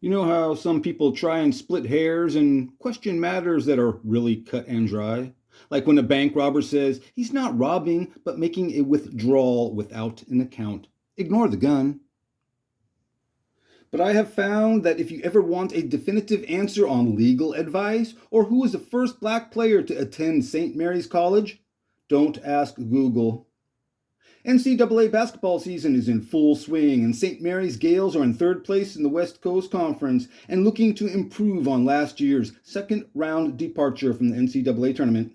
You know how some people try and split hairs and question matters that are really cut and dry? Like when a bank robber says he's not robbing, but making a withdrawal without an account. Ignore the gun. But I have found that if you ever want a definitive answer on legal advice or who was the first black player to attend St. Mary's College, don't ask Google. NCAA basketball season is in full swing, and St. Mary's Gales are in third place in the West Coast Conference and looking to improve on last year's second round departure from the NCAA tournament.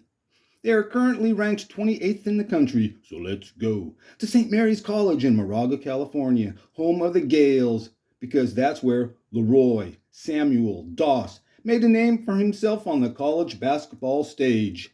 They are currently ranked 28th in the country, so let's go to St. Mary's College in Moraga, California, home of the Gales, because that's where LaRoy Samuel Doss made a name for himself on the college basketball stage.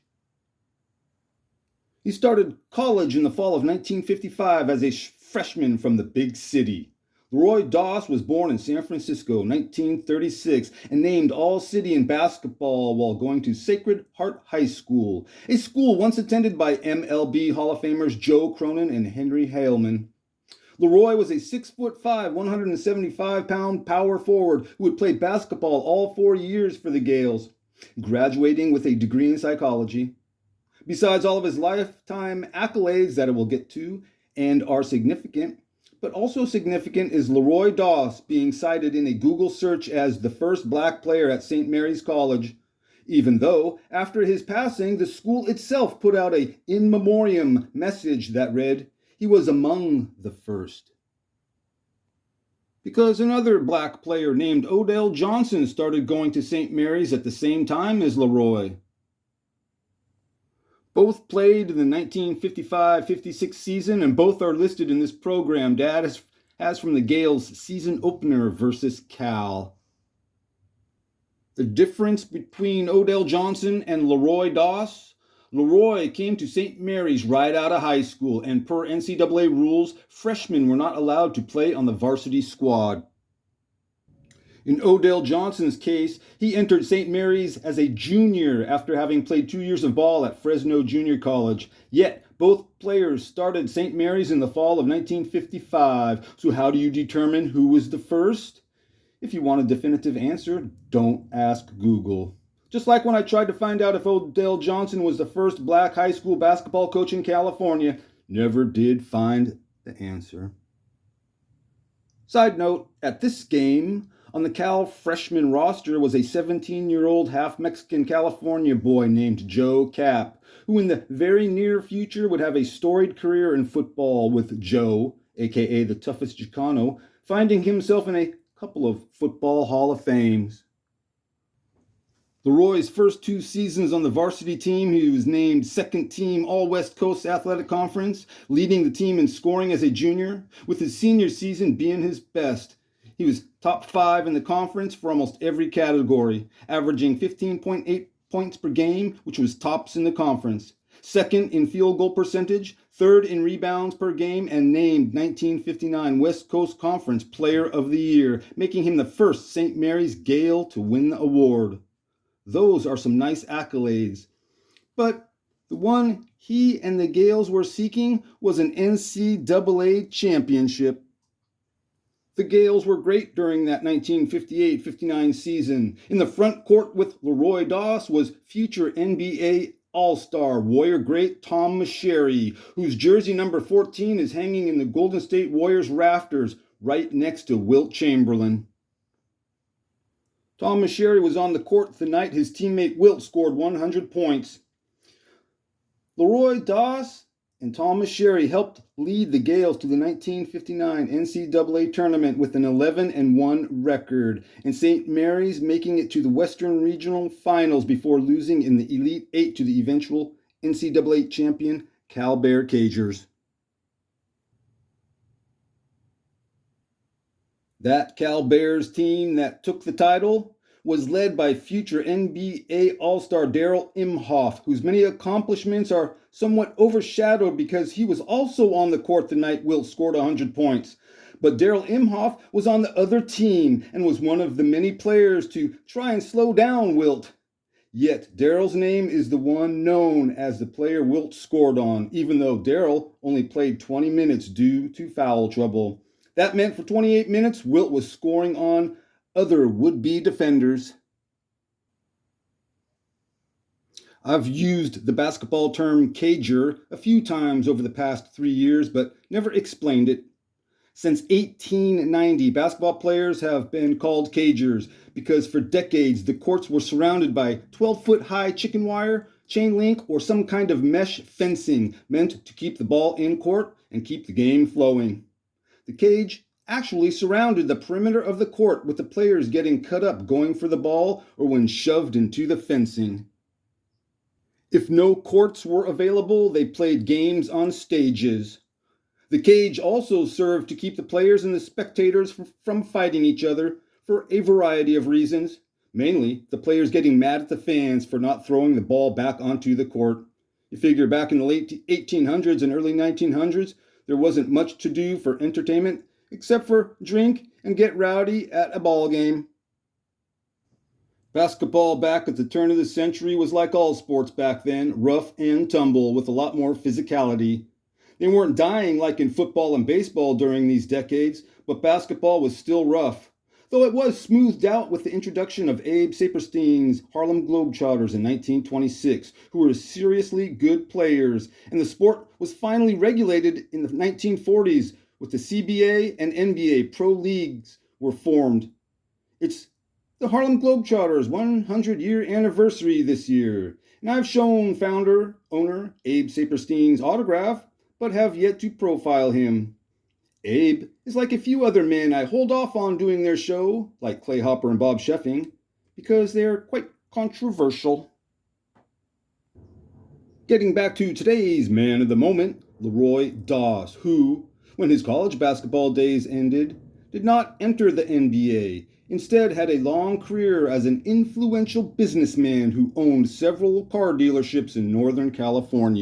He started college in the fall of 1955 as a freshman from the big city. LaRoy Doss was born in San Francisco, 1936, and named All-City in basketball while going to Sacred Heart High School, a school once attended by MLB Hall of Famers Joe Cronin and Henry Haleman. LaRoy was a 6'5", 175-pound power forward who would play basketball all 4 years for the Gales, graduating with a degree in psychology. Besides all of his lifetime accolades that I will get to and are significant, but also significant is LaRoy Doss being cited in a Google search as the first black player at St. Mary's College, even though after his passing, the school itself put out a in memoriam message that read, he was among the first. Because another black player named Odell Johnson started going to St. Mary's at the same time as LaRoy. Both played in the 1955-56 season, and both are listed in this program Dad has from the Gales season opener versus Cal. The difference between Odell Johnson and LaRoy Doss? LaRoy came to St. Mary's right out of high school, and per NCAA rules, freshmen were not allowed to play on the varsity squad. In Odell Johnson's case, he entered St. Mary's as a junior after having played 2 years of ball at Fresno Junior College. Yet, both players started St. Mary's in the fall of 1955. So how do you determine who was the first? If you want a definitive answer, don't ask Google. Just like when I tried to find out if Odell Johnson was the first black high school basketball coach in California, never did find the answer. Side note, at this game, on the Cal freshman roster was a 17-year-old half-Mexican California boy named Joe Cap, who in the very near future would have a storied career in football, with Joe, aka the toughest Chicano, finding himself in a couple of football Hall of Fames. LaRoy's first 2 seasons on the varsity team, he was named second team All-West Coast Athletic Conference, leading the team in scoring as a junior, with his senior season being his best. He was top 5 in the conference for almost every category, averaging 15.8 points per game, which was tops in the conference. Second in field goal percentage, third in rebounds per game, and named 1959 West Coast Conference Player of the Year, making him the first St. Mary's Gale to win the award. Those are some nice accolades. But the one he and the Gales were seeking was an NCAA championship. The Gales were great during that 1958-59 season. In the front court with LaRoy Doss was future NBA All-Star Warrior great Tom Meschery, whose jersey number 14 is hanging in the Golden State Warriors rafters right next to Wilt Chamberlain. Tom Meschery was on the court the night his teammate Wilt scored 100 points. LaRoy Doss and Tom Meschery helped lead the Gales to the 1959 NCAA tournament with an 11-1 record, and St. Mary's making it to the Western Regional Finals before losing in the Elite Eight to the eventual NCAA champion Cal Bear Cagers. That Cal Bears team that took the title was led by future NBA All-Star Darrell Imhoff, whose many accomplishments are somewhat overshadowed because he was also on the court the night Wilt scored 100 points. But Darrell Imhoff was on the other team and was one of the many players to try and slow down Wilt. Yet Darrell's name is the one known as the player Wilt scored on, even though Darrell only played 20 minutes due to foul trouble. That meant for 28 minutes, Wilt was scoring on other would-be defenders. I've used the basketball term cager a few times over the past 3 years, but never explained it. Since 1890, basketball players have been called cagers because for decades the courts were surrounded by 12-foot high chicken wire, chain link, or some kind of mesh fencing meant to keep the ball in court and keep the game flowing. The cage actually surrounded the perimeter of the court, with the players getting cut up going for the ball or when shoved into the fencing. If no courts were available, they played games on stages. The cage also served to keep the players and the spectators from fighting each other for a variety of reasons, mainly the players getting mad at the fans for not throwing the ball back onto the court. You figure back in the late 1800s and early 1900s, there wasn't much to do for entertainment except for drink and get rowdy at a ball game. Basketball back at the turn of the century was like all sports back then, rough and tumble with a lot more physicality. They weren't dying like in football and baseball during these decades, but basketball was still rough. Though it was smoothed out with the introduction of Abe Saperstein's Harlem Globetrotters in 1926, who were seriously good players, and the sport was finally regulated in the 1940s with the CBA and NBA pro leagues were formed. It's the Harlem Globetrotters 100-year anniversary this year, and I've shown founder, owner Abe Saperstein's autograph, but have yet to profile him. Abe is like a few other men I hold off on doing their show, like Clay Hopper and Bob Sheffing, because they're quite controversial. Getting back to today's man of the moment, LaRoy Doss, who, when his college basketball days ended, did not enter the NBA. Instead, had a long career as an influential businessman who owned several car dealerships in Northern California.